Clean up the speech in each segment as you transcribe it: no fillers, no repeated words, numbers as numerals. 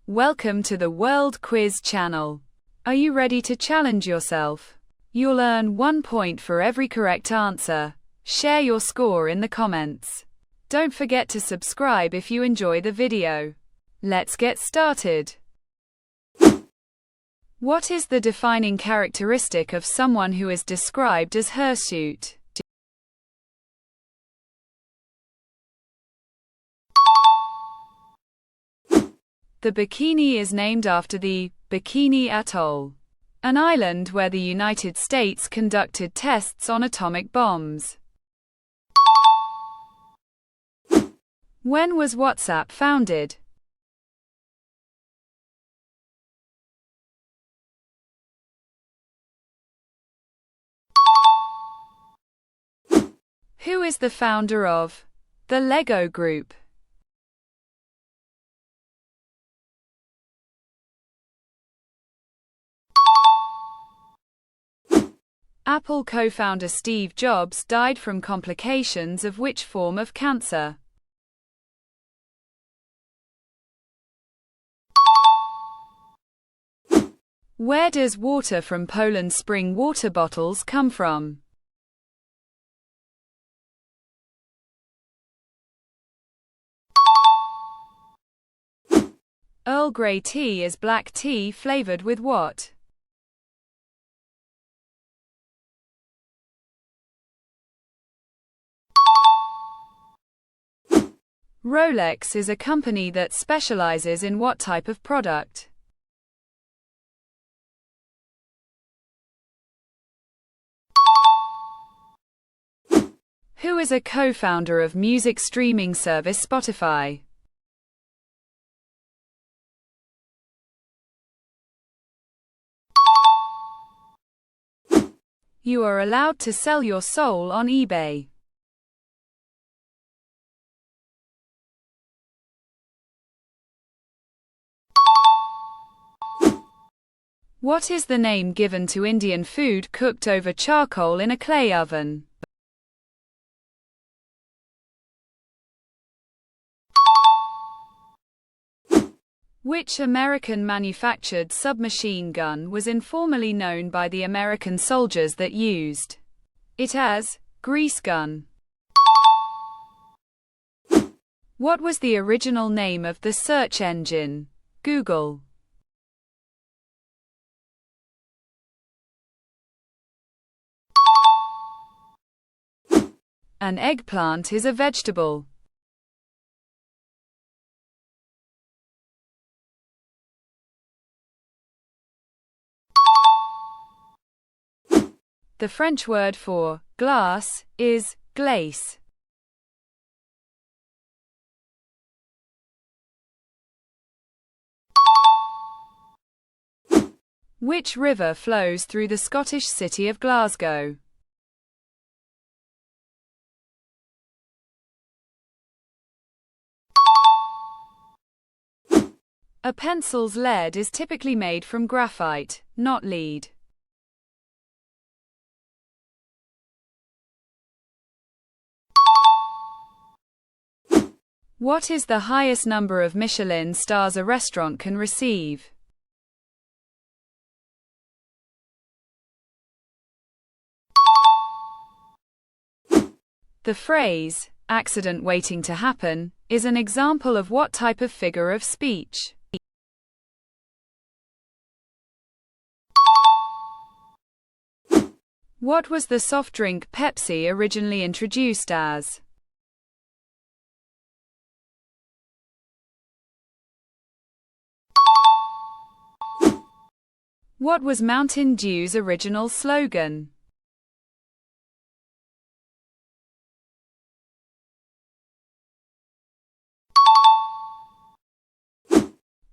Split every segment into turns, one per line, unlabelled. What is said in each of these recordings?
Welcome to the World Quiz channel. Are you ready to challenge yourself? You'll earn 1 point for every correct answer. Share your score in the comments. Don't forget to subscribe if you enjoy the video. Let's get started. What is the defining characteristic of someone who is described as hirsute? The Bikini is named after the Bikini Atoll, an island where the United States conducted tests on atomic bombs. When was WhatsApp founded? Who is the founder of the Lego Group? Apple co-founder Steve Jobs died from complications of which form of cancer? Where does water from Poland's spring water bottles come from? Earl Grey tea is black tea flavored with what? Rolex is a company that specializes in what type of product? Who is a co-founder of music streaming service Spotify? You are allowed to sell your soul on eBay. What is the name given to Indian food cooked over charcoal in a clay oven? Which American-manufactured submachine gun was informally known by the American soldiers that used it as grease gun? What was the original name of the search engine, Google? An eggplant is a vegetable. The French word for glass is glace. Which river flows through the Scottish city of Glasgow? A pencil's lead is typically made from graphite, not lead. What is the highest number of Michelin stars a restaurant can receive? The phrase, accident waiting to happen, is an example of what type of figure of speech? What was the soft drink Pepsi originally introduced as? What was Mountain Dew's original slogan?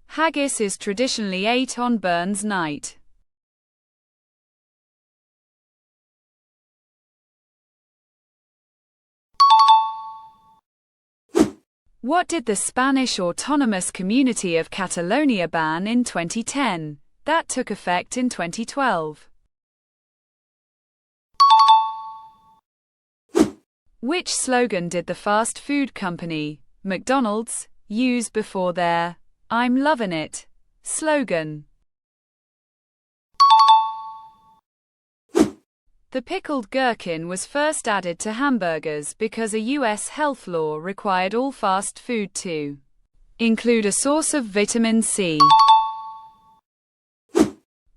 Haggis is traditionally ate on Burns Night. What did the Spanish autonomous community of Catalonia ban in 2010? That took effect in 2012. Which slogan did the fast food company, McDonald's, use before their I'm loving it. Slogan. The pickled gherkin was first added to hamburgers because a U.S. health law required all fast food to include a source of vitamin C.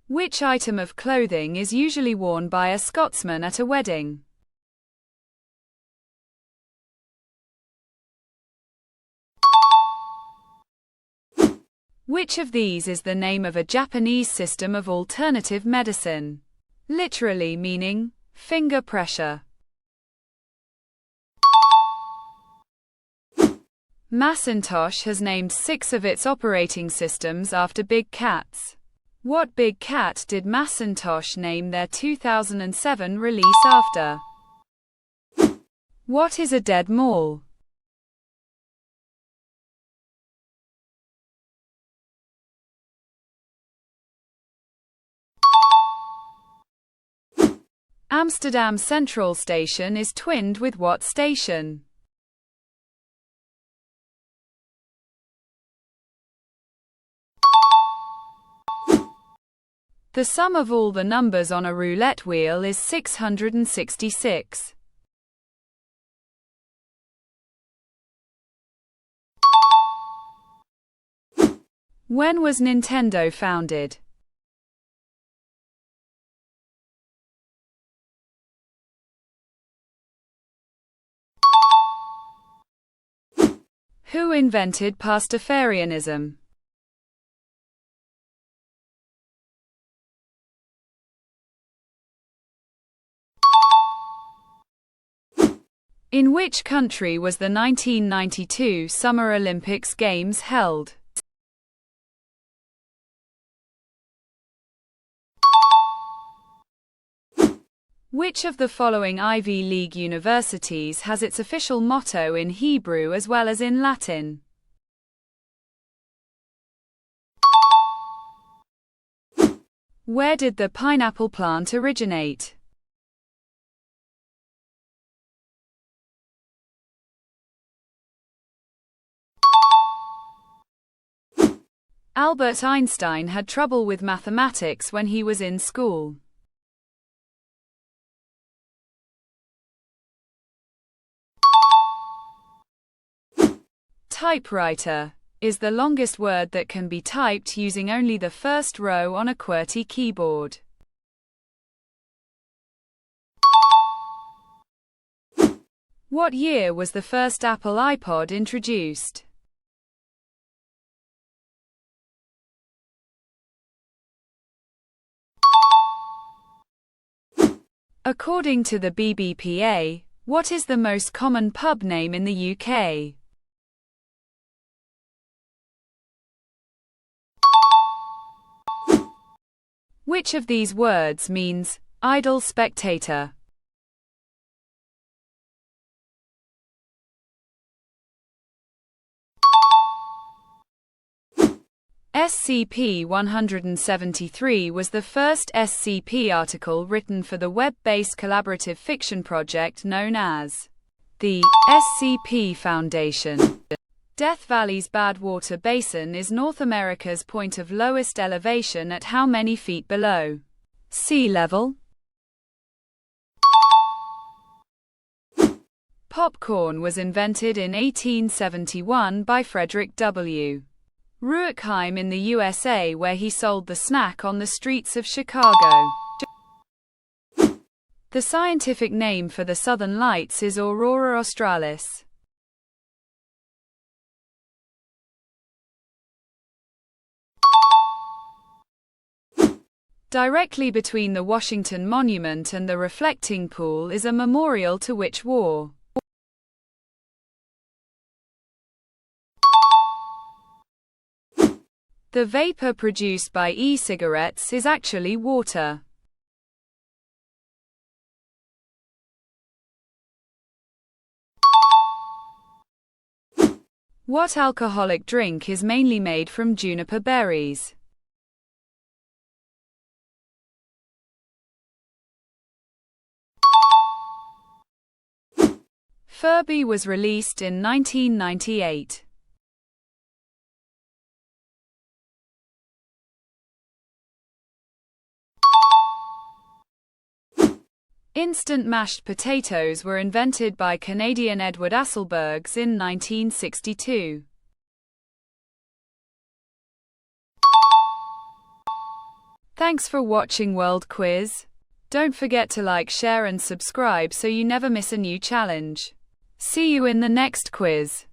Which item of clothing is usually worn by a Scotsman at a wedding? Which of these is the name of a Japanese system of alternative medicine? Literally meaning finger pressure. Macintosh has named 6 of its operating systems after big cats. What big cat did Macintosh name their 2007 release after? What is a dead mall? Amsterdam Central Station is twinned with what station? The sum of all the numbers on a roulette wheel is 666. When was Nintendo founded? Who invented Pastafarianism? In which country was the 1992 Summer Olympics Games held? Which of the following Ivy League universities has its official motto in Hebrew as well as in Latin? Where did the pineapple plant originate? Albert Einstein had trouble with mathematics when he was in school. Typewriter is the longest word that can be typed using only the first row on a QWERTY keyboard. What year was the first Apple iPod introduced? According to the BBPA, what is the most common pub name in the UK? Which of these words means idle spectator? SCP-173 was the first SCP article written for the web-based collaborative fiction project known as the SCP Foundation. Death Valley's Badwater Basin is North America's point of lowest elevation at how many feet below sea level? Popcorn was invented in 1871 by Frederick W. Rueckheim in the USA, where he sold the snack on the streets of Chicago. The scientific name for the Southern Lights is Aurora Australis. Directly between the Washington Monument and the reflecting pool is a memorial to which war? The vapor produced by e-cigarettes is actually water. What alcoholic drink is mainly made from juniper berries? Furby was released in 1998. Instant mashed potatoes were invented by Canadian Edward Asselbergs in 1962. Thanks for watching World Quiz. Don't forget to like, share and subscribe so you never miss a new challenge. See you in the next quiz.